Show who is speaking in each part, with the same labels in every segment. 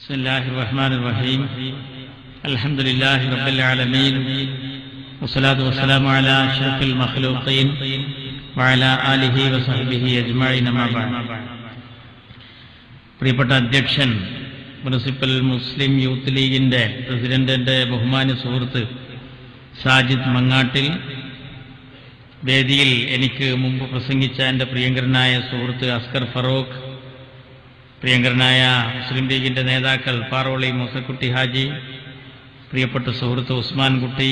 Speaker 1: ബിസ്മില്ലാഹിർ റഹ്മാനിർ റഹീം. അൽഹംദുലില്ലാഹി റബ്ബിൽ ആലമീൻ. വസ്സലാത്തു വസ്സലാമു അലാ അഷ്റഫിൽ മഖ്ലൂഖീൻ വഅലാ ആലിഹി വസഹ്ബിഹി അജ്മഈൻ. അമ്മാ ബഅദ്. പ്രിയപ്പെട്ട അധ്യക്ഷൻ, മുനിസിപ്പൽ മുസ്ലിം യൂത്ത് ലീഗിന്റെ പ്രസിഡന്റിന്റെ ബഹുമാന്യ സുഹൃത്ത് സാജിദ് മങ്ങാട്ടിൽ, വേദിയിൽ എനിക്ക് മുമ്പ് പ്രസംഗിച്ച എൻ്റെ പ്രിയങ്കരനായ സുഹൃത്ത് അസ്കർ ഫറൂഖ്, പ്രിയങ്കരനായ മുസ്ലിം ലീഗിൻ്റെ നേതാക്കൾ പാറോളി മൂസക്കുട്ടി ഹാജി, പ്രിയപ്പെട്ട സുഹൃത്ത് ഉസ്മാൻ കുട്ടി,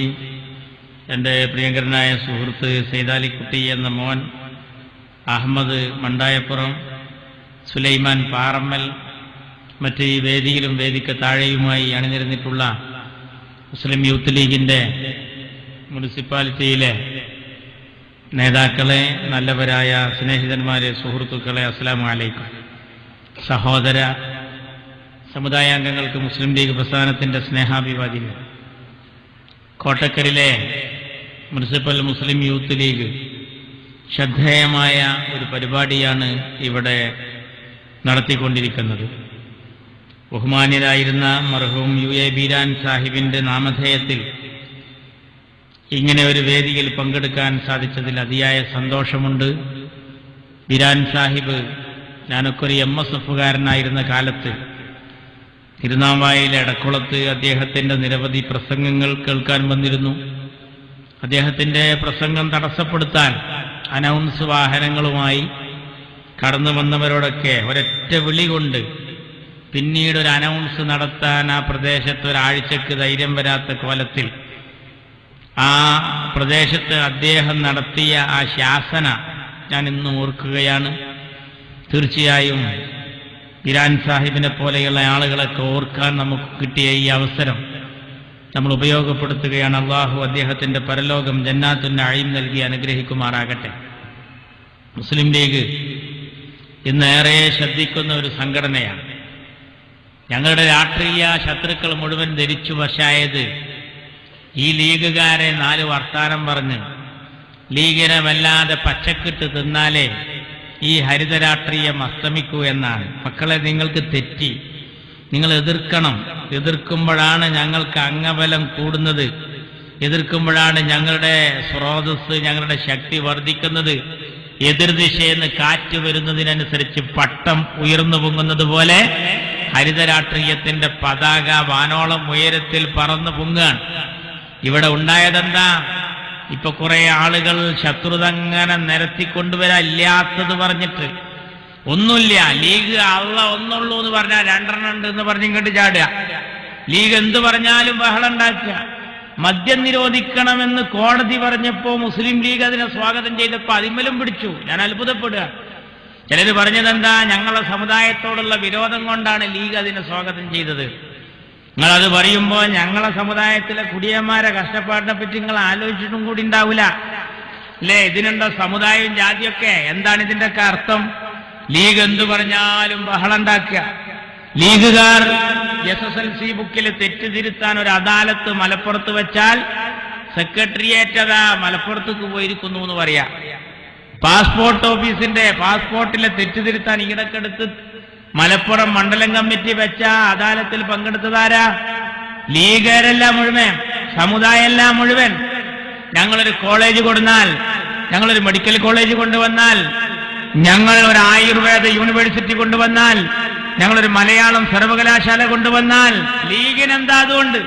Speaker 1: എൻ്റെ പ്രിയങ്കരനായ സുഹൃത്ത് സൈദാലിക്കുട്ടി എന്ന മോൻ, അഹമ്മദ് മണ്ടായപ്പുറം, സുലൈമാൻ പാറമ്മൽ, മറ്റ് ഈ വേദിയിലും വേദിക്ക് താഴെയുമായി അണിനിരന്നിട്ടുള്ള മുസ്ലിം യൂത്ത് ലീഗിൻ്റെ മുനിസിപ്പാലിറ്റിയിലെ നേതാക്കളെ, നല്ലവരായ സ്നേഹിതന്മാരെ, സുഹൃത്തുക്കളെ, അസ്സലാമു അലൈക്കും. സഹോദര സമുദായാംഗങ്ങൾക്ക് മുസ്ലിം ലീഗ് പ്രസ്ഥാനത്തിൻ്റെ സ്നേഹാഭിവാദ്യങ്ങൾ. കോട്ടക്കലിലെ മുനിസിപ്പൽ മുസ്ലിം യൂത്ത് ലീഗ് ശ്രദ്ധേയമായ ഒരു പരിപാടിയാണ് ഇവിടെ നടത്തിക്കൊണ്ടിരിക്കുന്നത്. ബഹുമാന്യരായിരുന്ന മർഹൂം UA ബീരാൻ സാഹിബിൻ്റെ നാമധേയത്തിൽ ഇങ്ങനെ ഒരു വേദിയിൽ പങ്കെടുക്കാൻ സാധിച്ചതിൽ അതിയായ സന്തോഷമുണ്ട്. ബീരാൻ സാഹിബ്, ഞാനൊക്കെ ഒരു MSFകാരനായിരുന്ന കാലത്ത് തിരുനാവായിലെ എടക്കുളത്ത് അദ്ദേഹത്തിൻ്റെ നിരവധി പ്രസംഗങ്ങൾ കേൾക്കാൻ വന്നിരുന്നു. അദ്ദേഹത്തിൻ്റെ പ്രസംഗം തടസ്സപ്പെടുത്താൻ അനൗൺസ് വാഹനങ്ങളുമായി കടന്നു വന്നവരോടൊക്കെ ഒരൊറ്റ വിളി കൊണ്ട് പിന്നീട് ഒരു അനൗൺസ് നടത്താൻ ആ പ്രദേശത്ത് ഒരാഴ്ചക്ക് ധൈര്യം വരാത്ത കോലത്തിൽ ആ പ്രദേശത്ത് അദ്ദേഹം നടത്തിയ ആ ശാസന ഞാൻ ഇന്നും ഓർക്കുകയാണ്. തീർച്ചയായും ബീരാൻ സാഹിബിനെ പോലെയുള്ള ആളുകളൊക്കെ ഓർക്കാൻ നമുക്ക് കിട്ടിയ ഈ അവസരം നമ്മൾ ഉപയോഗപ്പെടുത്തുകയാണ്. അള്ളാഹു അദ്ദേഹത്തിൻ്റെ പരലോകം ജന്നാത്തുൻ നഈം നൽകി അനുഗ്രഹിക്കുമാറാകട്ടെ. മുസ്ലിം ലീഗ് ഇന്നേറെ ശ്രദ്ധിക്കുന്ന ഒരു സംഘടനയാണ്. ഞങ്ങളുടെ രാഷ്ട്രീയ ശത്രുക്കൾ മുഴുവൻ ധരിച്ചു വശായത് ഈ ലീഗുകാരെ 4 വർത്താനം പറഞ്ഞ് ലീഗിനെ വല്ലാതെ പച്ചക്കിട്ട് തിന്നാലേ ഈ ഹരിത രാഷ്ട്രീയം അസ്തമിക്കൂ എന്നാണ്. മക്കളെ, നിങ്ങൾക്ക് തെറ്റി. നിങ്ങൾ എതിർക്കണം. എതിർക്കുമ്പോഴാണ് ഞങ്ങൾക്ക് അംഗബലം കൂടുന്നത്. എതിർക്കുമ്പോഴാണ് ഞങ്ങളുടെ സ്രോതസ്, ഞങ്ങളുടെ ശക്തി വർദ്ധിക്കുന്നത്. എതിർദിശയെന്ന് കാറ്റ് വരുന്നതിനനുസരിച്ച് പട്ടം ഉയർന്നു പൊങ്ങുന്നത് പോലെ ഹരിത രാഷ്ട്രീയത്തിന്റെ പതാക വാനോളം ഉയരത്തിൽ പറന്നു പൊങ്ങുകയാണ്. ഇവിടെ ഉണ്ടായതെന്താ? ഇപ്പൊ കുറെ ആളുകൾ ശത്രുത അങ്ങനെ നിരത്തിക്കൊണ്ടുവരാൻ ഇല്ലാത്തത് പറഞ്ഞിട്ട് ഒന്നുമില്ല. ലീഗ് അള്ള ഒന്നുള്ളൂ എന്ന് പറഞ്ഞാൽ 2 ഉണ്ട് എന്ന് പറഞ്ഞ് ഇങ്ങോട്ട് ചാടുക. ലീഗ് എന്ത് പറഞ്ഞാലും ബഹളം ഉണ്ടാക്കുക. മദ്യം നിരോധിക്കണമെന്ന് കോടതി പറഞ്ഞപ്പോ മുസ്ലിം ലീഗ് അതിനെ സ്വാഗതം ചെയ്തപ്പോ അതിമലും പിടിച്ചു. ഞാൻ അത്ഭുതപ്പെടുക. ചിലർ പറഞ്ഞതെന്താ? ഞങ്ങളെ സമുദായത്തോടുള്ള വിരോധം കൊണ്ടാണ് ലീഗ് അതിനെ സ്വാഗതം ചെയ്തത്. നിങ്ങളത് പറയുമ്പോൾ ഞങ്ങളെ സമുദായത്തിലെ കുടിയന്മാരെ കഷ്ടപ്പാടിനെ പറ്റി നിങ്ങൾ ആലോചിച്ചിട്ടും കൂടി ഉണ്ടാവില്ല അല്ലേ? ഇതിനെന്താ സമുദായവും ജാതിയൊക്കെ? എന്താണ് ഇതിൻ്റെയൊക്കെ അർത്ഥം? ലീഗ് എന്തു പറഞ്ഞാലും ബഹളം ഉണ്ടാക്കുക. ലീഗുകാർ SSLC ബുക്കിൽ തെറ്റ് തിരുത്താൻ ഒരു അദാലത്ത് മലപ്പുറത്ത് വെച്ചാൽ സെക്രട്ടേറിയറ്റ് അതാ മലപ്പുറത്തേക്ക് പോയിരിക്കുന്നു എന്ന് പറയാ. പാസ്പോർട്ട് ഓഫീസിന്റെ പാസ്പോർട്ടിലെ തെറ്റ് തിരുത്താൻ ഈടക്കെടുത്ത് മലപ്പുറം മണ്ഡലം കമ്മിറ്റി വെച്ച അദാലത്തിൽ പങ്കെടുത്തതാരാ? ലീഗരെല്ലാം മുഴുവൻ, സമുദായമെല്ലാം മുഴുവൻ. ഞങ്ങളൊരു കോളേജ് കൊടുന്നാൽ, ഞങ്ങളൊരു മെഡിക്കൽ കോളേജ് കൊണ്ടുവന്നാൽ, ഞങ്ങൾ ഒരു ആയുർവേദ യൂണിവേഴ്സിറ്റി കൊണ്ടുവന്നാൽ, ഞങ്ങളൊരു മലയാളം സർവകലാശാല കൊണ്ടുവന്നാൽ ലീഗിനെന്താ? അതുകൊണ്ട്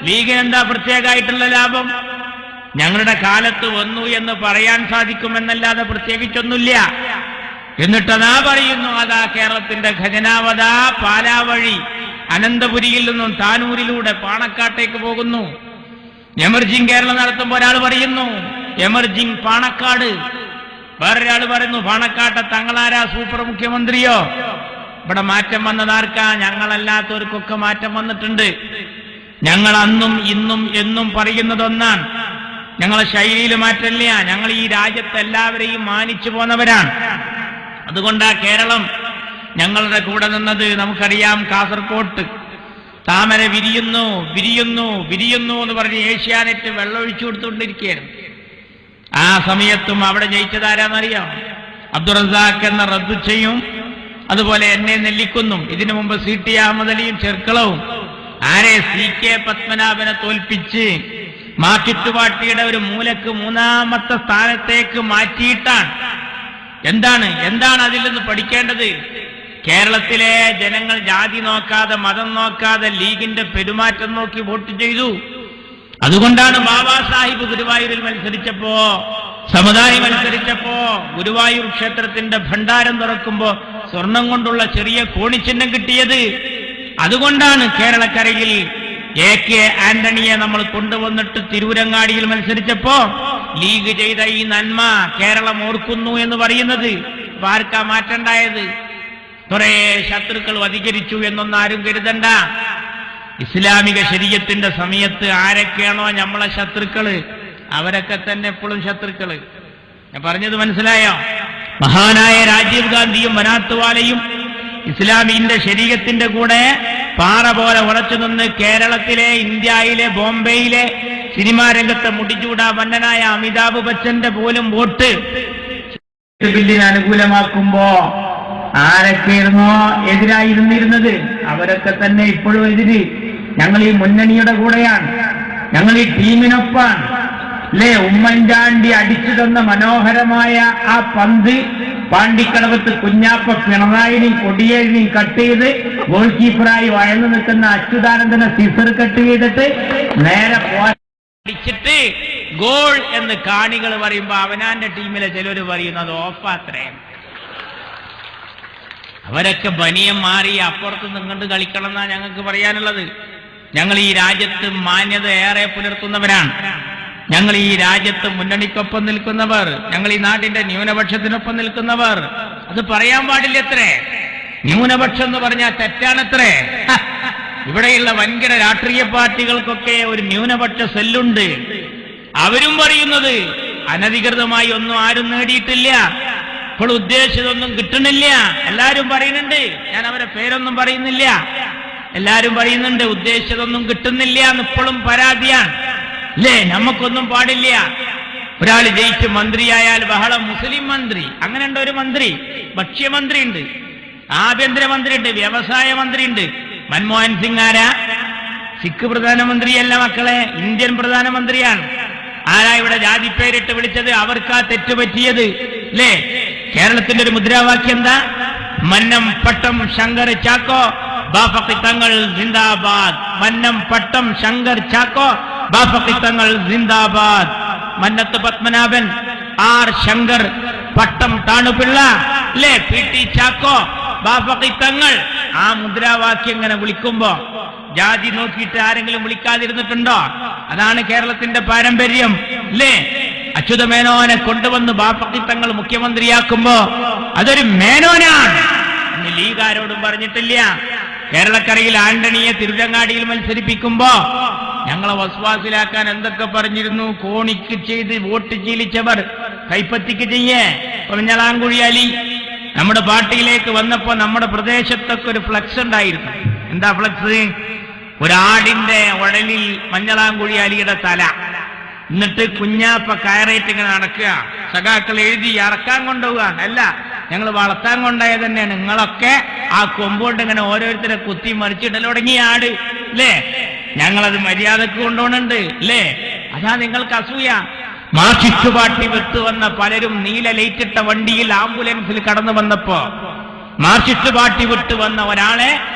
Speaker 1: ലീഗിനെന്താ പ്രത്യേകമായിട്ടുള്ള ലാഭം? ഞങ്ങളുടെ കാലത്ത് വന്നു എന്ന് പറയാൻ സാധിക്കുമെന്നല്ലാതെ പ്രത്യേകിച്ചൊന്നുമില്ല. എന്നിട്ടതാ പറയുന്നു, അതാ കേരളത്തിന്റെ ഖജനാവതാ പാലാവഴി അനന്തപുരിയിൽ നിന്നും താനൂരിലൂടെ പാണക്കാട്ടേക്ക് പോകുന്നു. എമർജിംഗ് കേരളം നടത്തുമ്പോൾ ഒരാൾ പറയുന്നു എമർജിംഗ് പാണക്കാട്, വേറൊരാൾ പറയുന്നു പാണക്കാട്ടെ തങ്ങളാരാ സൂപ്പർ മുഖ്യമന്ത്രിയോ? ഇവിടെ മാറ്റം വന്നതാർക്കാ? ഞങ്ങളല്ലാത്തവർക്കൊക്കെ മാറ്റം വന്നിട്ടുണ്ട്. ഞങ്ങൾ അന്നും ഇന്നും എന്നും പറയുന്നതൊന്നാണ്. ഞങ്ങളെ ശൈലിയിൽ മാറ്റമില്ല. ഞങ്ങൾ ഈ രാജ്യത്ത് എല്ലാവരെയും മാനിച്ചു പോന്നവരാണ്. അതുകൊണ്ടാ കേരളം ഞങ്ങളുടെ കൂടെ നിന്നത്. നമുക്കറിയാം, കാസർകോട്ട് താമര വിരിയുന്നു വിരിയുന്നു വിരിയുന്നു എന്ന് പറഞ്ഞ് ഏഷ്യാനെറ്റ് വെള്ളമൊഴിച്ചു കൊടുത്തുകൊണ്ടിരിക്കുകയാണ്. ആ സമയത്തും അവിടെ ജയിച്ചതാരാന്നറിയാം? അബ്ദുൾ റസാഖ് എന്ന റദ്ദു ചെയ്യും അതുപോലെ എന്നെ നെല്ലിക്കുന്നും, ഇതിനു മുമ്പ് CT അഹമ്മദ് അലിയും ചെർക്കളവും ആരെ CK പത്മനാഭനെ തോൽപ്പിച്ച് മാർക്സിസ്റ്റ് പാർട്ടിയുടെ ഒരു മൂലക്ക് 3ാമത്തെ സ്ഥാനത്തേക്ക് മാറ്റിയിട്ടാണ്. എന്താണ് അതിൽ നിന്ന് പഠിക്കേണ്ടത്? കേരളത്തിലെ ജനങ്ങൾ ജാതി നോക്കാതെ മതം നോക്കാതെ ലീഗിന്റെ പെരുമാറ്റം നോക്കി വോട്ട് ചെയ്തു. അതുകൊണ്ടാണ് ബാബാ സാഹിബ് ഗുരുവായൂരിൽ മത്സരിച്ചപ്പോ, സമുദായം മത്സരിച്ചപ്പോ, ഗുരുവായൂർ ക്ഷേത്രത്തിന്റെ ഭണ്ഡാരം തുറക്കുമ്പോ സ്വർണം കൊണ്ടുള്ള ചെറിയ കോണിച്ചിഹ്നം കിട്ടിയത്. അതുകൊണ്ടാണ് കേരളക്കരയിൽ AK ആന്റണിയെ നമ്മൾ കൊണ്ടുവന്നിട്ട് തിരൂരങ്ങാടിയിൽ മത്സരിച്ചപ്പോ ലീഗ് ചെയ്ത ഈ നന്മ കേരളം ഓർക്കുന്നു എന്ന് പറയുന്നത്. ആർക്കാ മാറ്റണ്ടായത്? കുറെ ശത്രുക്കൾ അധികരിച്ചു എന്നൊന്നും ആരും കരുതണ്ട. ഇസ്ലാമിക ശരീഅത്തിന്റെ സമയത്ത് ആരൊക്കെയാണോ നമ്മളെ ശത്രുക്കള്, അവരൊക്കെ തന്നെ എപ്പോഴും ശത്രുക്കള്. ഞാൻ പറഞ്ഞത് മനസ്സിലായോ? മഹാനായ രാജീവ് ഗാന്ധിയും മനാത്തുവാലയും ഇസ്ലാമിന്റെ ശരീഅത്തിന്റെ കൂടെ പാറ പോലെ ഉറച്ചു നിന്ന് കേരളത്തിലെ, ഇന്ത്യയിലെ, ബോംബെയിലെ സിനിമാ രംഗത്തെ മുടിചൂട മന്നനായ അമിതാഭ് ബച്ചന്റെ പോലും വോട്ട് ബില്ലിന് അനുകൂലമാക്കുമ്പോ ആരൊക്കെയായിരുന്നോ എതിരായിരുന്നിരുന്നത് അവരൊക്കെ തന്നെ ഇപ്പോഴും എതിര്. ഞങ്ങൾ ഈ മുന്നണിയുടെ കൂടെയാണ്, ഞങ്ങൾ ഈ ടീമിനൊപ്പാണ്. അല്ലേ? ഉമ്മൻചാണ്ടി അടിച്ചു തന്ന മനോഹരമായ ആ പന്ത് പാണ്ടിക്കടവത്ത് കുഞ്ഞാപ്പ പിണറായിനെയും കൊടിയേഴിനെയും കട്ട് ചെയ്ത് ഗോൾ കീപ്പറായി വഴന്നു നിൽക്കുന്ന അച്യുതാനന്ദനെ സിസർ കട്ട് ചെയ്തിട്ട് നേരെ അടിച്ചിട്ട് ഗോൾ എന്ന് കാണികൾ പറയുമ്പോ അവനാന്റെ ടീമിലെ ചിലര് പറയുന്നത് ഓഫാത്രേ. അവരൊക്കെ ബനിയം മാറി അപ്പുറത്ത് നിങ്ങണ്ട് കളിക്കണം എന്നാ ഞങ്ങൾക്ക് പറയാനുള്ളത്. ഞങ്ങൾ ഈ രാജ്യത്ത് മാന്യത ഏറെ പുലർത്തുന്നവരാണ്. ഞങ്ങൾ ഈ രാജ്യത്ത് മുന്നണിക്കൊപ്പം നിൽക്കുന്നവർ, ഞങ്ങൾ ഈ നാട്ടിന്റെ ന്യൂനപക്ഷത്തിനൊപ്പം നിൽക്കുന്നവർ. അത് പറയാൻ പാടില്ലത്രേ. ന്യൂനപക്ഷം എന്ന് പറഞ്ഞാൽ തെറ്റാണത്രേ. ഇവിടെയുള്ള വൻകിട രാഷ്ട്രീയ പാർട്ടികൾക്കൊക്കെ ഒരു ന്യൂനപക്ഷ സെല്ലുണ്ട്. അവരും പറയുന്നത് അനധികൃതമായി ഒന്നും ആരും നേടിയിട്ടില്ല, ഇപ്പോൾ ഉദ്ദേശിച്ചതൊന്നും കിട്ടണില്ല. എല്ലാരും പറയുന്നുണ്ട്, ഞാൻ അവരെ പേരൊന്നും പറയുന്നില്ല. എല്ലാരും പറയുന്നുണ്ട് ഉദ്ദേശിച്ചതൊന്നും കിട്ടുന്നില്ല എന്ന് ഇപ്പോഴും പരാതിയാണ്. അല്ലേ? നമുക്കൊന്നും പാടില്ല. ഒരാൾ ജയിച്ച് മന്ത്രിയായാൽ ബഹളം മുസ്ലിം മന്ത്രി, അങ്ങനെയുണ്ട്. ഒരു മന്ത്രി, ഭക്ഷ്യമന്ത്രി ഉണ്ട്, ആഭ്യന്തരമന്ത്രി ഉണ്ട്, വ്യവസായ മന്ത്രി ഉണ്ട്. മൻമോഹൻ സിംഗ് ആരാ? സിഖ് പ്രധാനമന്ത്രിയല്ല മക്കളെ, ഇന്ത്യൻ പ്രധാനമന്ത്രിയാണ്. ആരാ ഇവിടെ ജാതി പേരിട്ട് വിളിച്ചത്? അവർക്കാ തെറ്റുപറ്റിയത്. അല്ലേ? കേരളത്തിന്റെ ഒരു മുദ്രാവാക്യം എന്താ? മന്നം പട്ടം ശങ്കർ ചാക്കോ ബാഫക്കി തങ്ങൾ സിന്ദാബാദ്. മന്നം പട്ടം ശങ്കർ ചാക്കോ ബാഫക്കി തങ്ങൾ സിന്ദാബാദ്. മന്നത്ത് പത്മനാഭൻ, ആർ ശങ്കർ, പട്ടം താണുപിള്ള, അല്ലേ? PT ചാക്കോ, ബാഫക്കി തങ്ങൾ. ആ മുദ്രാവാക്യം ഇങ്ങനെ വിളിക്കുമ്പോ ജാതി നോക്കിയിട്ട് ആരെങ്കിലും വിളിക്കാതിരുന്നിട്ടുണ്ടോ? അതാണ് കേരളത്തിന്റെ പാരമ്പര്യം. അല്ലേ? അച്യുത മേനോനെ കൊണ്ടുവന്ന് ബാഫക്കി തങ്ങൾ മുഖ്യമന്ത്രിയാക്കുമ്പോ അതൊരു മേനോനാണ് എന്ന് ലീഗ് ആരോടും പറഞ്ഞിട്ടില്ല. കേരളക്കരയിൽ ആന്റണിയെ തിരുരങ്ങാടിയിൽ മത്സരിപ്പിക്കുമ്പോ ഞങ്ങളെ വസ്വാസിലാക്കാൻ എന്തൊക്കെ പറഞ്ഞിരുന്നു? കോണിക്ക് ചെയ്ത് വോട്ട് ശീലിച്ചവർ കൈപ്പത്തിക്ക് ചെയ്യേ. മഞ്ഞളാംകുഴി അലി നമ്മുടെ പാർട്ടിയിലേക്ക് വന്നപ്പോ നമ്മുടെ പ്രദേശത്തൊക്കെ ഒരു ഫ്ലക്സ് ഉണ്ടായിരുന്നു. എന്താ ഫ്ലക്സ്? ഒരാടിന്റെ ഉടലിൽ മഞ്ഞളാംകുഴി അലിയുടെ തല, എന്നിട്ട് കുഞ്ഞാപ്പ കയറേറ്റ് ഇങ്ങനെ നടക്കുക. സഖാക്കൾ എഴുതി ഇറക്കാൻ കൊണ്ടുപോകാൻ അല്ല, ഞങ്ങൾ വളർത്താൻ കൊണ്ടായത് തന്നെയാണ്. നിങ്ങളൊക്കെ ആ കൊമ്പോണ്ട് ഇങ്ങനെ ഓരോരുത്തരെ കുത്തി മറിച്ചിടൽ തുടങ്ങിയ ആട്. അല്ലേ? ഞങ്ങളത് മര്യാദക്ക് കൊണ്ടുപോകുന്നുണ്ട്. അല്ലേ? അതാ നിങ്ങൾക്ക് അസൂയ. മാർക്സിസ്റ്റ് പാർട്ടി വിട്ടു വന്ന പലരും നീല ലൈറ്റിട്ട വണ്ടിയിൽ ആംബുലൻസിൽ കടന്നു വന്നപ്പോ മാർക്സിസ്റ്റ് പാർട്ടി വിട്ടു വന്ന ഒരാളെ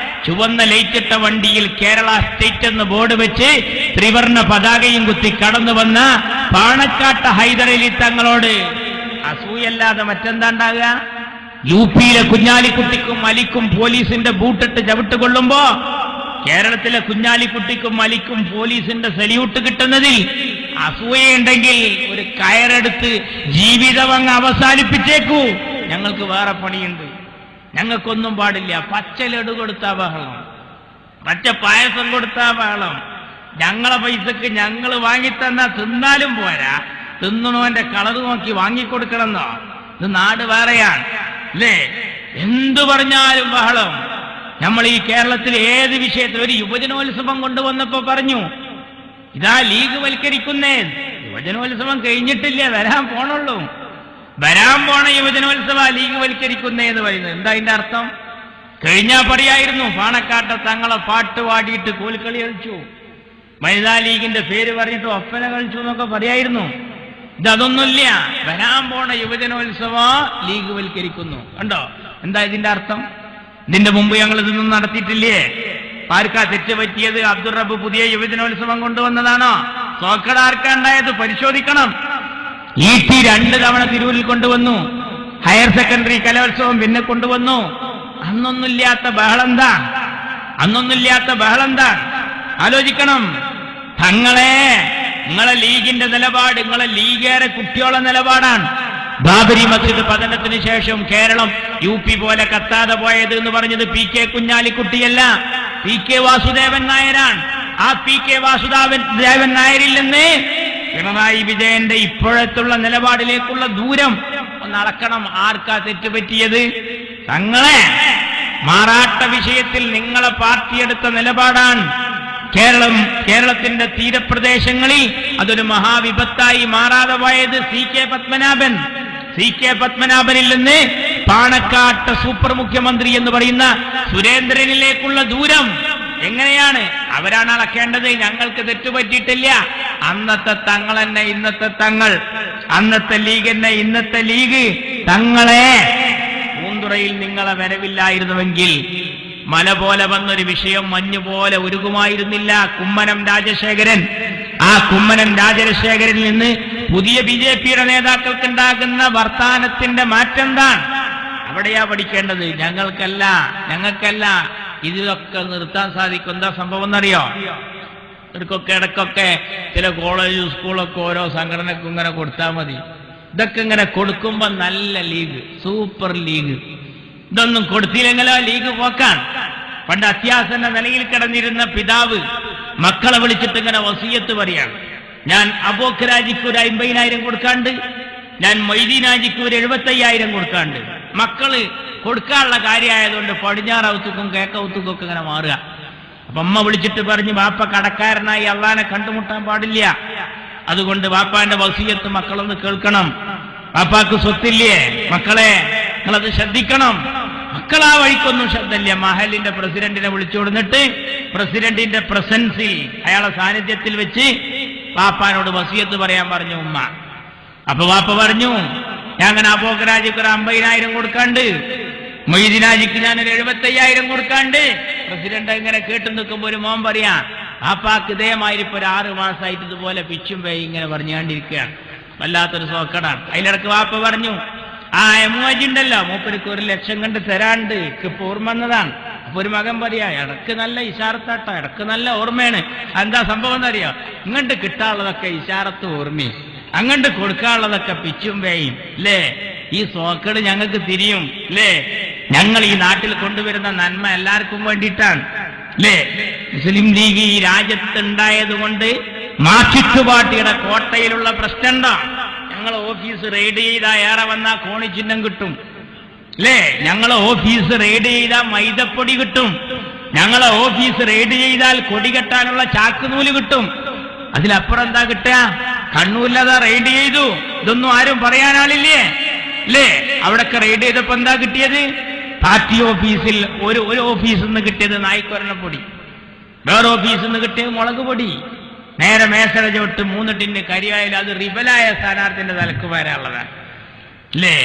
Speaker 1: ചുവന്ന ലൈറ്റിട്ട വണ്ടിയിൽ കേരള സ്റ്റേറ്റ് എന്ന് ബോർഡ് വെച്ച് ത്രിവർണ പതാകയും കുത്തി കടന്നു വന്ന പാണക്കാട്ട ഹൈദരലി തങ്ങളോട് അസൂയല്ലാതെ മറ്റെന്താ ഉണ്ടാകുക? UP-യിലെ കുഞ്ഞാലിക്കുട്ടിക്കും അലിക്കും പോലീസിന്റെ ബൂട്ടിട്ട് ചവിട്ടുകൊള്ളുമ്പോ കേരളത്തിലെ കുഞ്ഞാലിക്കുട്ടിക്കും അലിക്കും പോലീസിന്റെ സല്യൂട്ട് കിട്ടുന്നതിൽ അസൂയയുണ്ടെങ്കിൽ ഒരു കയറെടുത്ത് ജീവിതം അങ്ങ് അവസാനിപ്പിച്ചേക്കൂ. ഞങ്ങൾക്ക് വേറെ പണിയുണ്ട്. ഞങ്ങൾക്കൊന്നും പാടില്ല. പച്ച ലഡു കൊടുത്താ ബഹളം, പച്ച പായസം കൊടുത്താ ബഹളം. ഞങ്ങളെ പൈസക്ക് ഞങ്ങൾ വാങ്ങിത്തന്നാ തിന്നാലും പോരാ, തിന്നണോന്റെ കളർ നോക്കി വാങ്ങിക്കൊടുക്കണമെന്നോ? ഇത് നാട് വേറെയാണ്. അല്ലേ? എന്തു പറഞ്ഞാലും ബഹളം. നമ്മൾ ഈ കേരളത്തിൽ ഏത് വിഷയത്തിൽ ഒരു യുവജനോത്സവം കൊണ്ടുവന്നപ്പോ പറഞ്ഞു ഇതാ ലീഗ് വൽക്കരിക്കുന്നേ. യുവജനോത്സവം കഴിഞ്ഞിട്ടില്ല, വരാൻ പോണുള്ളൂ. വരാൻ പോണ യുവജനോത്സവ ലീഗ് വൽക്കരിക്കുന്നേ എന്ന് പറയുന്നത് എന്താ അതിന്റെ അർത്ഥം? കഴിഞ്ഞാ പറയായിരുന്നു പാണക്കാട്ടെ തങ്ങളെ പാട്ട് പാടിയിട്ട് കോൽക്കളി കളിച്ചു, വനിതാ ലീഗിന്റെ പേര് പറഞ്ഞിട്ട് ഒപ്പന കളിച്ചു എന്നൊക്കെ പറയായിരുന്നു. ഇതൊന്നുമില്ല. വരാൻ പോണ യുവജനോത്സവ ലീഗ് വൽക്കരിക്കുന്നു. കണ്ടോ എന്താ ഇതിന്റെ അർത്ഥം? ഇതിന്റെ മുമ്പ് ഞങ്ങൾ ഇതൊന്നും നടത്തിയിട്ടില്ലേ? ആർക്കാ തെറ്റ് പറ്റിയത്? അബ്ദുൾ റബ്ബ് പുതിയ യുവജനോത്സവം കൊണ്ടുവന്നതാണോ? സോക്കട ആർക്കാ ഉണ്ടായത്? പരിശോധിക്കണം. ET 2 തവണ തിരൂരിൽ കൊണ്ടുവന്നു. ഹയർ സെക്കൻഡറി കലോത്സവം പിന്നെ കൊണ്ടുവന്നു. അന്നൊന്നുമില്ലാത്ത ബഹളെന്താ? ആലോചിക്കണം. നിങ്ങളെ ലീഗിന്റെ നിലപാട്, നിങ്ങളെ ലീഗേറെ കുട്ടിയോളെ നിലപാടാണ്. ബാബരി മസ്ജിദ് പതനത്തിന് ശേഷം കേരളം UP പോലെ കത്താതെ പോയത് എന്ന് പറഞ്ഞത് PK കുഞ്ഞാലിക്കുട്ടിയല്ല, PK വാസുദേവൻ നായരാണ്. ആ PK വാസുദേവൻ നായരിൽ നിന്ന് പിണറായി വിജയന്റെ ഇപ്പോഴത്തുള്ള നിലപാടിലേക്കുള്ള ദൂരം ഒന്ന് അളക്കണം. ആർക്കാ തെറ്റുപറ്റിയത്? തങ്ങളെ മാറാട്ട വിഷയത്തിൽ നിങ്ങളെ പാർട്ടിയെടുത്ത നിലപാടാണ്. കേരളത്തിന്റെ തീരപ്രദേശങ്ങളിൽ അതൊരു മഹാവിപത്തായി മാറാതെ പോയത് CK പത്മനാഭനിൽ നിന്ന് പാണക്കാട്ട് സൂപ്പർ മുഖ്യമന്ത്രി എന്ന് പറയുന്ന സുരേന്ദ്രനിലേക്കുള്ള ദൂരം എങ്ങനെയാണ്? അവരാണ് അളക്കേണ്ടത്. ഞങ്ങൾക്ക് തെറ്റുപറ്റിയിട്ടില്ല. അന്നത്തെ തങ്ങൾ തന്നെ ഇന്നത്തെ തങ്ങൾ, അന്നത്തെ ലീഗ് തന്നെ ഇന്നത്തെ ലീഗ്. തങ്ങളെ പൂന്തുറയിൽ നിങ്ങളെ വരവില്ലായിരുന്നുവെങ്കിൽ മല പോലെ വന്നൊരു വിഷയം മഞ്ഞുപോലെ ഉരുകുമായിരുന്നില്ല. കുമ്മനം രാജശേഖരനിൽ നിന്ന് പുതിയ BJPയുടെ നേതാക്കൾക്കുണ്ടാകുന്ന വർത്താനത്തിന്റെ മാറ്റം എന്താണ്? അവിടെയാ പഠിക്കേണ്ടത്. ഞങ്ങൾക്കല്ല. ഇതിലൊക്കെ നിർത്താൻ സാധിക്കും. എന്താ സംഭവം എന്നറിയോ? ഇടക്കൊക്കെ ചില കോളേജ് സ്കൂളൊക്കെ ഓരോ സംഘടനക്കും ഇങ്ങനെ കൊടുത്താൽ മതി. ഇതൊക്കെ ഇങ്ങനെ കൊടുക്കുമ്പോ നല്ല ലീഗ്, സൂപ്പർ ലീഗ്. ഇതൊന്നും കൊടുത്തില്ലെങ്കിലോ ലീഗ് പോക്കാൻ. പണ്ട് അത്യാസന്ന നിലയിൽ കിടന്നിരുന്ന പിതാവ് മക്കളെ വിളിച്ചിട്ട് ഇങ്ങനെ വസിയത്ത് പറയാണ്, ഞാൻ അബോക്കരാജിക്ക് ഒരു 50,000 കൊടുക്കാണ്ട്, ഞാൻ മൊയ്തീനാജിക്ക് ഒരു 75,000 കൊടുക്കാണ്ട്. മക്കള് കൊടുക്കാനുള്ള കാര്യമായതുകൊണ്ട് പടിഞ്ഞാറൗത്തുക്കും കേക്കൗത്തുക്കും ഒക്കെ ഇങ്ങനെ മാറുക. അപ്പൊ അമ്മ വിളിച്ചിട്ട് പറഞ്ഞു, വാപ്പ കടക്കാരനായി അള്ളാനെ കണ്ടുമുട്ടാൻ പാടില്ല, അതുകൊണ്ട് വാപ്പാന്റെ വസിയത്ത് മക്കളൊന്ന് കേൾക്കണം. വാപ്പാക്ക് സ്വത്തില്ലേ മക്കളെ, നിങ്ങളത് ശ്രദ്ധിക്കണം. മക്കളാ വഴിക്കൊന്നും ശബ്ദമില്ല. മഹലിന്റെ പ്രസിഡന്റിനെ വിളിച്ചു കൊടുത്തിട്ട് പ്രസിഡന്റിന്റെ പ്രസൻസിൽ, അയാളെ സാന്നിധ്യത്തിൽ വെച്ച് വാപ്പാനോട് വസിയത്ത് പറയാൻ പറഞ്ഞു ഉമ്മ. അപ്പൊ വാപ്പ പറഞ്ഞു, ഞാൻ അങ്ങനെ അബോക്കരാജിക്ക് ഒരു 50,000 കൊടുക്കാണ്ട്, മൊയ്തീനാജിക്ക് ഞാനൊരു 75,000 കൊടുക്കാണ്ട്. പ്രസിഡന്റ് ഇങ്ങനെ കേട്ടു നിൽക്കുമ്പോ ഒരു മോൻ പറയാ, വാപ്പാക്ക് ഇതേമാതിരി ഇപ്പൊ ഒരു 6 മാസമായിട്ട് ഇതുപോലെ പിച്ചും പേയി ഇങ്ങനെ പറഞ്ഞുകൊണ്ടിരിക്കുകയാണ്. വല്ലാത്തൊരു സോക്കടാണ്. അതിലിടക്ക് വാപ്പ പറഞ്ഞു, ആ എമുവാജി ഉണ്ടല്ലോ, മൂപ്പർക്ക് 1 ലക്ഷം കണ്ട് തരാണ്ട് ഇപ്പൊ ഓർമ്മ വന്നതാണ്. അപ്പൊ ഒരു മകൻ പറയാ, ഇടക്ക് നല്ല ഇഷാറത്താട്ട, ഇടക്ക് നല്ല ഓർമ്മയാണ്. എന്താ സംഭവം എന്നറിയോ? ഇങ്ങോട്ട് കിട്ടാനുള്ളതൊക്കെ ഇഷാറത്ത് ഓർമ്മയും, അങ്ങോട്ട് കൊടുക്കാനുള്ളതൊക്കെ പിച്ചും പേയും അല്ലേ? ഈ സോക്കട് ഞങ്ങൾക്ക് തിരിയും അല്ലേ? ഞങ്ങൾ ഈ നാട്ടിൽ കൊണ്ടുവരുന്ന നന്മ എല്ലാവർക്കും വേണ്ടിയിട്ടാണ് അല്ലേ? മുസ്ലിം ലീഗ് ഈ രാജ്യത്തുണ്ടായത് കൊണ്ട് മാർക്സിസ്റ്റ് പാർട്ടിയുടെ കോട്ടയിലുള്ള പ്രശ്നമുണ്ടോ? ഞങ്ങളെ ഓഫീസ് റെയ്ഡ് ചെയ്താൽ ഏറെ വന്നാൽ കോണിച്ചിഹ്നം കിട്ടും അല്ലേ? ഞങ്ങളെ ഓഫീസ് റെയ്ഡ് ചെയ്താൽ മൈദപ്പൊടി കിട്ടും. ഞങ്ങളെ ഓഫീസ് റെയ്ഡ് ചെയ്താൽ കൊടി കെട്ടാനുള്ള ചാക്കുനൂല് കിട്ടും. അതിലപ്പുറം എന്താ കിട്ടുക? കണ്ണൂരിലതാ റെയ്ഡ് ചെയ്തു, ഇതൊന്നും ആരും പറയാനാളില്ലേ അല്ലേ? അവിടൊക്കെ റെയ്ഡ് ചെയ്തപ്പോ എന്താ കിട്ടിയത്? പാർട്ടി ഓഫീസിൽ ഒരു ഓഫീസിൽ നിന്ന് കിട്ടിയത് നായ്ക്കൊരണപ്പൊടി, വേറെ ഓഫീസിൽ നിന്ന് കിട്ടിയത് മുളക് പൊടി. നേരെ മേശട ചോട്ട് 3 ടിന്ന് കരിയായാലും അത് റിബലായ സ്ഥാനാർത്ഥിന്റെ തലക്ക് വരാനുള്ളതാണ് അല്ലേ?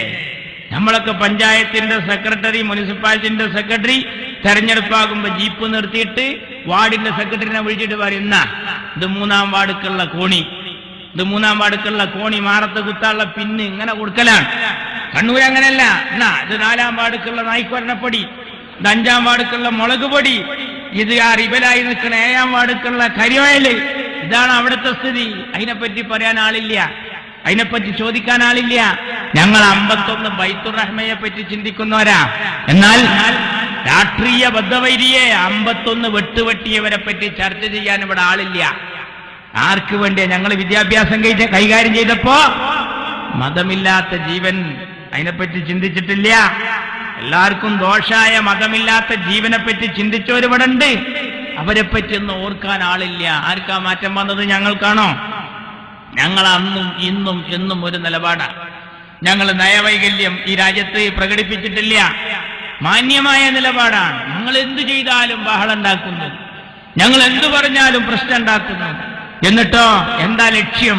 Speaker 1: നമ്മളൊക്കെ പഞ്ചായത്തിന്റെ സെക്രട്ടറി, മുനിസിപ്പാലിറ്റിന്റെ സെക്രട്ടറി തെരഞ്ഞെടുപ്പാകുമ്പോ ജീപ്പ് നിർത്തിയിട്ട് വാർഡിന്റെ സെക്രട്ടറിനെ വിളിച്ചിട്ട് പറയുന്ന, ഇത് 3-ാം വാർഡുക്കുള്ള കോണി, ഇത് 3-ാം വാർഡുക്കുള്ള കോണി, മാറത്ത് കുത്താനുള്ള പിന്ന് ഇങ്ങനെ കൊടുക്കലാണ്. കണ്ണൂർ അങ്ങനെയല്ല. എന്നാ ഇത് 4-ാം വാർഡുക്കുള്ള നായ്ക്കൊരണപ്പൊടി, ഇത് 5-ാം വാർഡുക്കുള്ള മുളക് പൊടി, ഇത് ആ റിബലായി നിൽക്കുന്ന 7-ാം വാർഡുക്കുള്ള കരിയോയല്. ഇതാണ് അവിടുത്തെ സ്ഥിതി. അതിനെപ്പറ്റി പറയാൻ ആളില്ല, അതിനെപ്പറ്റി ചോദിക്കാൻ ആളില്ല. ഞങ്ങൾ 51 ബൈത്തുർ റഹ്മയെ പറ്റി ചിന്തിക്കുന്നവരാ. എന്നാൽ രാഷ്ട്രീയ ബദ്ധവൈരിയെ 51 വെട്ടുവെട്ടിയവരെ പറ്റി ചർച്ച ചെയ്യാൻ ഇവിടെ ആളില്ല. ആർക്ക് വേണ്ടിയാ? ഞങ്ങൾ വിദ്യാഭ്യാസം കൈകാര്യം ചെയ്തപ്പോ മതമില്ലാത്ത ജീവൻ, അതിനെപ്പറ്റി ചിന്തിച്ചിട്ടില്ല. എല്ലാവർക്കും ദോഷായ മതമില്ലാത്ത ജീവനെ പറ്റി ചിന്തിച്ചവരിവിടെ ഉണ്ട്. അവരെ പറ്റി ഒന്നും ഓർക്കാൻ ആളില്ല. ആർക്കാ മാറ്റം വന്നത്? ഞങ്ങൾക്കാണോ? ഞങ്ങൾ അന്നും ഇന്നും എന്നും ഒരു നിലപാടാണ്. ഞങ്ങൾ നയവൈകല്യം ഈ രാജ്യത്ത് പ്രകടിപ്പിച്ചിട്ടില്ല. മാന്യമായ നിലപാടാണ്. ഞങ്ങൾ എന്തു ചെയ്താലും ബഹളം ഉണ്ടാക്കുന്നു, ഞങ്ങൾ എന്തു പറഞ്ഞാലും പ്രശ്നം ഉണ്ടാക്കുന്നു. എന്നിട്ടോ എന്താ ലക്ഷ്യം?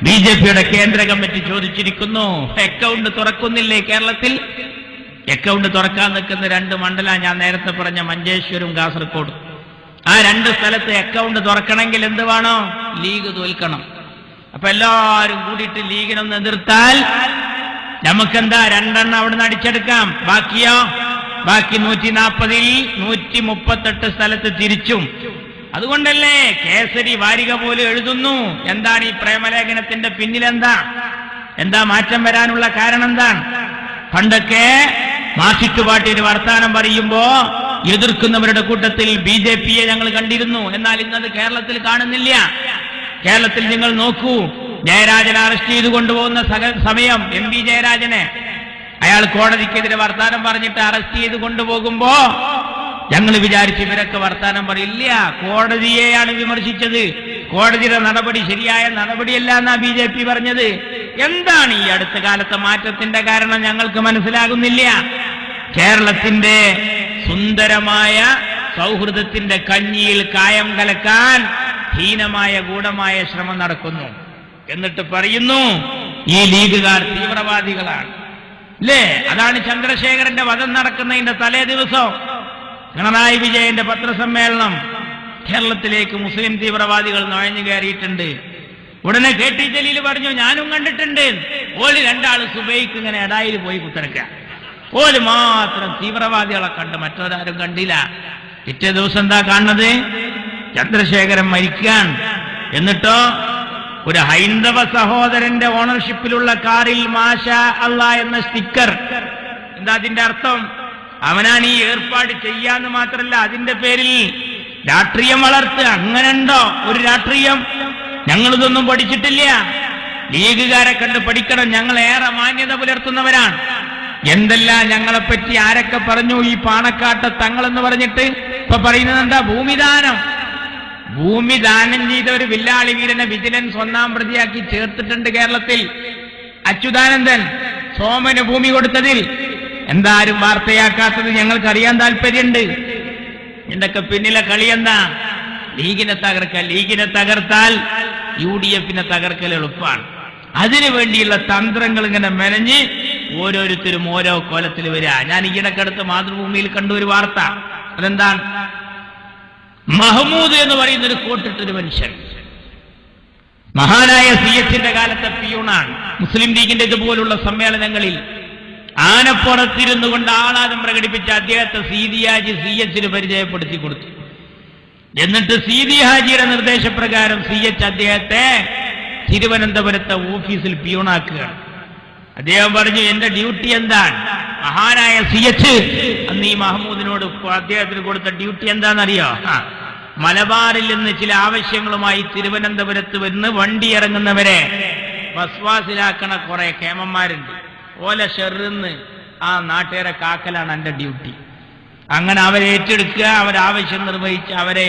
Speaker 1: ബി.ജെ.പിയുടെ കേന്ദ്ര കമ്മിറ്റി ചോദിച്ചിരിക്കുന്നു, അക്കൗണ്ട് തുറക്കുന്നില്ലേ കേരളത്തിൽ? അക്കൗണ്ട് തുറക്കാൻ നിൽക്കുന്ന 2 മണ്ഡലം ഞാൻ നേരത്തെ പറഞ്ഞ മഞ്ചേശ്വരും കാസർഗോഡും. ആ 2 സ്ഥലത്ത് അക്കൗണ്ട് തുറക്കണമെങ്കിൽ എന്ത് വേണോ? ലീഗ് തോൽക്കണം. അപ്പൊ എല്ലാവരും കൂടിയിട്ട് ലീഗിനൊന്ന് എതിർത്താൽ നമുക്കെന്താ 2 എണ്ണം അവിടുന്ന് അടിച്ചെടുക്കാം. ബാക്കിയോ? ബാക്കി 140-ൽ 138 സ്ഥലത്ത് തിരിച്ചും. അതുകൊണ്ടല്ലേ കേസരി വാരിക പോലും എഴുതുന്നു. എന്താണ് ഈ പ്രേമലേഖനത്തിന്റെ പിന്നിലെന്താ മാറ്റം വരാനുള്ള കാരണം എന്താണ്? പണ്ടൊക്കെ മാർക്സിസ്റ്റ് പാർട്ടിയുടെ വർത്താനം പറയുമ്പോ എതിർക്കുന്നവരുടെ കൂട്ടത്തിൽ ബി.ജെ.പിയെ ഞങ്ങൾ കണ്ടിരുന്നു. എന്നാൽ ഇന്നത് കേരളത്തിൽ കാണുന്നില്ല. കേരളത്തിൽ നിങ്ങൾ നോക്കൂ, ജയരാജനെ അറസ്റ്റ് ചെയ്ത് കൊണ്ടുപോകുന്ന സമയം MP ജയരാജനെ അയാൾ കോടതിക്കെതിരെ വർത്താനം പറഞ്ഞിട്ട് അറസ്റ്റ് ചെയ്ത് കൊണ്ടുപോകുമ്പോ ഞങ്ങൾ വിചാരിച്ചു ഇവരൊക്കെ വർത്താനം പറയില്ല, കോടതിയെയാണ് വിമർശിച്ചത്, കോടതിയുടെ നടപടി ശരിയായ നടപടിയല്ല എന്നാ ബി.ജെ.പി പറഞ്ഞത്. എന്താണ് ഈ അടുത്ത കാലത്തെ മാറ്റത്തിന്റെ കാരണം ഞങ്ങൾക്ക് മനസ്സിലാകുന്നില്ല. കേരളത്തിന്റെ സുന്ദരമായ സൗഹൃദത്തിന്റെ കഞ്ഞിയിൽ കായം കലക്കാൻ ഹീനമായ ഗൂഢമായ ശ്രമം നടക്കുന്നു. എന്നിട്ട് പറയുന്നു ഈ ലീഗുകാർ തീവ്രവാദികളാണ് അല്ലേ? അതാണ് ചന്ദ്രശേഖരന്റെ വധം നടക്കുന്നതിന്റെ തലേ ദിവസം പിണറായി വിജയന്റെ പത്രസമ്മേളനം. കേരളത്തിലേക്ക് മുസ്ലിം തീവ്രവാദികൾ നുഴഞ്ഞു കയറിയിട്ടുണ്ട്. ഉടനെ KT ജലീൽ പറഞ്ഞു ഞാനും കണ്ടിട്ടുണ്ട്. ഓല് 2 ആള് സുബൈക്ക് ഇങ്ങനെ എടായിൽ പോയി കുത്തിരക്ക. ഓല് മാത്രം തീവ്രവാദികളെ കണ്ട്, മറ്റൊരാരും കണ്ടില്ല. പിറ്റേ ദിവസം എന്താ കാണുന്നത്? ചന്ദ്രശേഖരൻ മരിക്കാൻ. എന്നിട്ടോ ഒരു ഹൈന്ദവ സഹോദരന്റെ ഓണർഷിപ്പിലുള്ള കാറിൽ മാഷാ അല്ലാ എന്ന സ്റ്റിക്കർ. എന്താ അതിന്റെ അർത്ഥം? അവനാണ് ഈ ഏർപ്പാട് ചെയ്യാന്ന് മാത്രല്ല അതിന്റെ പേരിൽ രാഷ്ട്രീയം വളർത്തുക. അങ്ങനെയുണ്ടോ ഒരു രാഷ്ട്രീയം? ഞങ്ങളിതൊന്നും പഠിച്ചിട്ടില്ല. ലീഗുകാരെ കണ്ട് പഠിക്കണം. ഞങ്ങൾ ഏറെ മാന്യത പുലർത്തുന്നവരാണ്. എന്തെല്ലാം ഞങ്ങളെപ്പറ്റി ആരൊക്കെ പറഞ്ഞു? ഈ പാണക്കാട്ട് തങ്ങളെന്ന് പറഞ്ഞിട്ട് ഇപ്പൊ പറയുന്നത് എന്താ? ഭൂമി ദാനം ചെയ്ത ഒരു വില്ലാളി വീരനെ വിജിലൻസ് 1-ാം പ്രതിയാക്കി ചേർത്തിട്ടുണ്ട് കേരളത്തിൽ. അച്യുതാനന്ദൻ സോമന് ഭൂമി കൊടുത്തതിൽ എന്താരും വാർത്തയാക്കാത്തത് ഞങ്ങൾക്കറിയാൻ താല്പര്യമുണ്ട്. ഇതിന്റെയൊക്കെ പിന്നിലെ കളി എന്താ? ലീഗിനെ തകർക്കൽ. ലീഗിനെ തകർത്താൽ UDF-നെ തകർക്കൽ എളുപ്പമാണ്. അതിനു വേണ്ടിയുള്ള തന്ത്രങ്ങൾ ഇങ്ങനെ മെനഞ്ഞ് ഓരോരുത്തരും ഓരോ കോലത്തിൽ വരിക. ഞാൻ ഈയിടക്കടുത്ത് മാതൃഭൂമിയിൽ കണ്ട ഒരു വാർത്ത. അതെന്താണ്? മഹ്മൂദ് എന്ന് പറയുന്ന ഒരു കോട്ടിട്ടൊരു മനുഷ്യൻ, മഹാനായ CH-ന്റെ കാലത്തെ പിയൂണാണ്. മുസ്ലിം ലീഗിന്റെ ഇതുപോലുള്ള സമ്മേളനങ്ങളിൽ ആനപ്പുറത്തിരുന്നു കൊണ്ട് ആഹ്ലാദം പ്രകടിപ്പിച്ച അദ്ദേഹത്തെ സീതി ഹാജി CH-ന് പരിചയപ്പെടുത്തി കൊടുത്തു. എന്നിട്ട് സീതി ഹാജിയുടെ നിർദ്ദേശപ്രകാരം CH അദ്ദേഹത്തെ തിരുവനന്തപുരത്തെ ഓഫീസിൽ പിയൂണാക്കുകയാണ്. അദ്ദേഹം പറഞ്ഞു എന്റെ ഡ്യൂട്ടി എന്താണ്? മഹാനായ CH അന്ന് ഈ മഹ്മൂദിനോട് അദ്ദേഹത്തിന് കൊടുത്ത ഡ്യൂട്ടി എന്താണെന്നറിയോ? മലബാറിൽ നിന്ന് ചില ആവശ്യങ്ങളുമായി തിരുവനന്തപുരത്ത് വന്ന് വണ്ടി ഇറങ്ങുന്നവരെ വസ്വാസിലാക്കണ കുറെ കേമന്മാരുണ്ട്. ഓല ഷെറിന്ന് ആ നാട്ടുകാരെ കാക്കലാണ് എന്റെ ഡ്യൂട്ടി. അങ്ങനെ അവരെ ഏറ്റെടുക്കുക, അവരാവശ്യം നിർവഹിച്ച് അവരെ